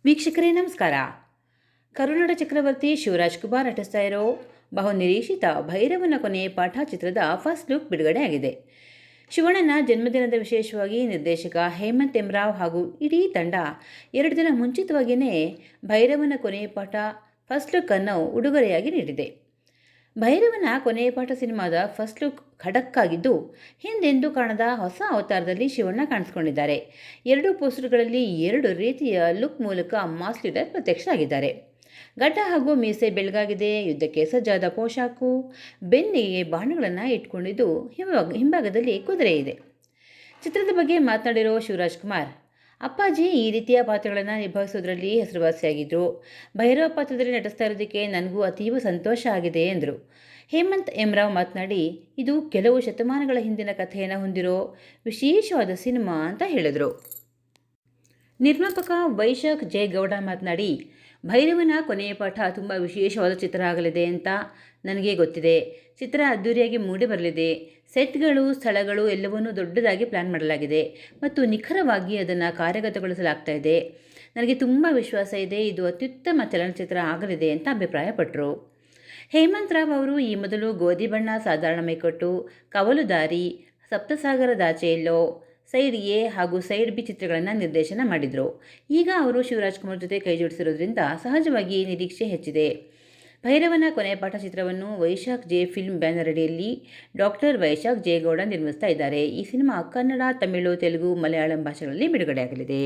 ವೀಕ್ಷಕರೇ ನಮಸ್ಕಾರ. ಕರುನಾಡ ಚಕ್ರವರ್ತಿ ಶಿವರಾಜ್ ಕುಮಾರ್ ನಟಿಸ್ತಾ ಇರೋ ಬಹುನಿರೀಕ್ಷಿತ ಭೈರವನ ಕೊನೆಯ ಪಾಠ ಚಿತ್ರದ ಫಸ್ಟ್ ಲುಕ್ ಬಿಡುಗಡೆ ಆಗಿದೆ. ಶಿವಣ್ಣನ ಜನ್ಮದಿನದ ವಿಶೇಷವಾಗಿ ನಿರ್ದೇಶಕ ಹೇಮಂತ್ ಎಂ ರಾವ್ ಹಾಗೂ ಇಡೀ ತಂಡ 2 ದಿನ ಮುಂಚಿತವಾಗಿಯೇ ಭೈರವನ ಕೊನೆಯ ಪಾಠ ಫಸ್ಟ್ ಲುಕ್ ಅನ್ನು ಉಡುಗೊರೆಯಾಗಿ ನೀಡಿದೆ. ಭೈರವನ ಕೊನೆಯ ಪಾಠ ಸಿನಿಮಾದ ಫಸ್ಟ್ ಲುಕ್ ಖಡಕ್ ಆಗಿದ್ದು, ಹಿಂದೆಂದೂ ಕಾಣದ ಹೊಸ ಅವತಾರದಲ್ಲಿ ಶಿವಣ್ಣ ಕಾಣಿಸಿಕೊಂಡಿದ್ದಾರೆ. 2 ಪೋಸ್ಟರ್ಗಳಲ್ಲಿ 2 ರೀತಿಯ ಲುಕ್ ಮೂಲಕ ಮಾಸ್ ಲೀಡರ್ ಪ್ರತ್ಯಕ್ಷರಾಗಿದ್ದಾರೆ. ಗಡ್ಡ ಹಾಗೂ ಮೀಸೆ ಬೆಳಗಾಗಿದೆ, ಯುದ್ಧಕ್ಕೆ ಸಜ್ಜಾದ ಪೋಷಾಕು, ಬೆನ್ನಿಗೆ ಬಾಣಗಳನ್ನು ಇಟ್ಕೊಂಡಿದ್ದು, ಹಿಂಭಾಗದಲ್ಲಿ ಕುದುರೆ ಇದೆ. ಚಿತ್ರದ ಬಗ್ಗೆ ಮಾತನಾಡಿರೋ ಶಿವರಾಜ್ ಕುಮಾರ್, ಅಪ್ಪಾಜಿ ಈ ರೀತಿಯ ಪಾತ್ರಗಳನ್ನು ನಿಭಾಯಿಸೋದ್ರಲ್ಲಿ ಹೆಸರುವಾಸಿಯಾಗಿದ್ದರು. ಭೈರವ ಪಾತ್ರದಲ್ಲಿ ನಟಿಸ್ತಾ ಇರೋದಕ್ಕೆ ನನಗೂ ಅತೀವ ಸಂತೋಷ ಆಗಿದೆ ಎಂದರು. ಹೇಮಂತ್ ಎಂ ರಾವ್ ಮಾತನಾಡಿ, ಇದು ಕೆಲವು ಶತಮಾನಗಳ ಹಿಂದಿನ ಕಥೆಯನ್ನು ಹೊಂದಿರೋ ವಿಶೇಷವಾದ ಸಿನಿಮಾ ಅಂತ ಹೇಳಿದರು. ನಿರ್ಮಾಪಕ ವೈಶಾಖ್ ಜೆ ಗೌಡ ಮಾತನಾಡಿ, ಭೈರವನ ಕೊನೆಯ ಪಾಠ ತುಂಬ ವಿಶೇಷವಾದ ಚಿತ್ರ ಆಗಲಿದೆ ಅಂತ ನನಗೆ ಗೊತ್ತಿದೆ. ಚಿತ್ರ ಅದ್ದೂರಿಯಾಗಿ ಮೂಡಿ ಬರಲಿದೆ. ಸೆಟ್ಗಳು, ಸ್ಥಳಗಳು ಎಲ್ಲವನ್ನೂ ದೊಡ್ಡದಾಗಿ ಪ್ಲ್ಯಾನ್ ಮಾಡಲಾಗಿದೆ ಮತ್ತು ನಿಖರವಾಗಿ ಅದನ್ನು ಕಾರ್ಯಗತಗೊಳಿಸಲಾಗ್ತಾ ಇದೆ. ನನಗೆ ತುಂಬ ವಿಶ್ವಾಸ ಇದೆ, ಇದು ಅತ್ಯುತ್ತಮ ಚಲನಚಿತ್ರ ಆಗಲಿದೆ ಅಂತ ಅಭಿಪ್ರಾಯಪಟ್ಟರು. ಹೇಮಂತ್ ರಾವ್ ಅವರು ಈ ಮೊದಲು ಗೋಧಿ ಬಣ್ಣ, ಸಾಧಾರಣ ಮೈಕಟ್ಟು, ಕವಲುದಾರಿ, ಸಪ್ತಸಾಗರದಾಚೆ ಎಲ್ಲೋ, ಸೈಡ್ ಎ ಹಾಗೂ ಸೈಡ್ ಬಿ ಚಿತ್ರಗಳನ್ನು ನಿರ್ದೇಶನ ಮಾಡಿದರು. ಈಗ ಅವರು ಶಿವರಾಜ್ ಕುಮಾರ್ ಜೊತೆ ಕೈ ಜೋಡಿಸಿರೋದ್ರಿಂದ ಸಹಜವಾಗಿ ನಿರೀಕ್ಷೆ ಹೆಚ್ಚಿದೆ. ಭೈರವನ ಕೊನೆಯ ಪಾಠ ಚಿತ್ರವನ್ನು ವೈಶಾಖ್ ಜೆ ಫಿಲ್ಮ್ ಬ್ಯಾನರ್ ಅಡಿಯಲ್ಲಿ ಡಾಕ್ಟರ್ ವೈಶಾಖ್ ಜೆ ಗೌಡ ನಿರ್ಮಿಸ್ತಾ ಇದ್ದಾರೆ. ಈ ಸಿನಿಮಾ ಕನ್ನಡ, ತಮಿಳು, ತೆಲುಗು, ಮಲಯಾಳಂ ಭಾಷೆಗಳಲ್ಲಿ ಬಿಡುಗಡೆಯಾಗಲಿದೆ.